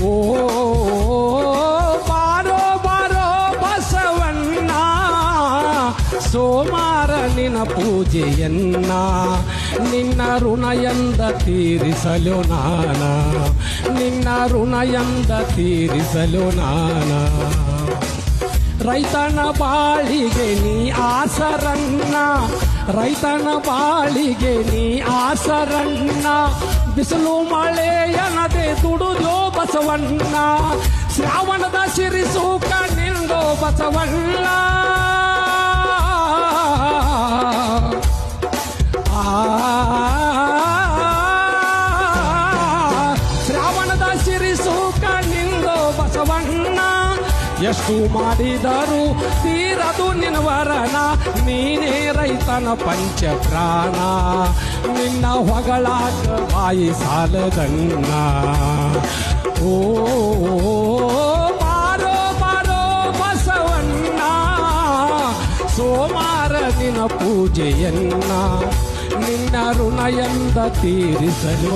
ಓ ಬಾರೋ ಬಾರೋ ಬಸವಣ್ಣ, ಸೋಮಾರ ನಿನ ಪೂಜೆಯನ್ನ, ನಿನ್ನ ಋಣ ಎಂದ ತೀರಿಸಲು ನಾನ, ನಿನ್ನ ಋಣ ಎಂದ ತೀರಿಸಲು ನಾನ. ರೈತನ ಬಾಳಿಗೆ ನೀ ಆಸರನ್ನ, ರೈತನ ಬಾಳಿಗೆ ನೀ ಆಸರನ್ನ, ಬಿಸಿಲು ಮಳೆ ಎನ್ನದೆ ದುಡುದೋ ಬಸವಣ್ಣ, ಶ್ರಾವಣದ ಸಿರಿಸು ಕಣ್ಣಿಂದೋ ಬಸವಣ್ಣ. ಶ್ರಾವಣದ ಸಿರಿಸು ಕಣ್ಣಿಂದೋ ಬಸವಣ್ಣ, ಎಷ್ಟು ಮಾಡಿದರು ತೀರದು ನಿನವರನ, ನೀನೇ ರೈತನ ಪಂಚ ಪ್ರಾಣ, ನಿನ್ನ ಹೊಗಳಾಕ ಬಾಯಿ ಸಾಲದನ್ನ. ಓ ಬಾರೋ ಬಾರೋ ಬಸವಣ್ಣ, ಸೋಮಾರ ನಿನ ಪೂಜೆಯನ್ನ, ನಿನ್ನ ಋಣ ಎಂದ ತೀರಿಸಲು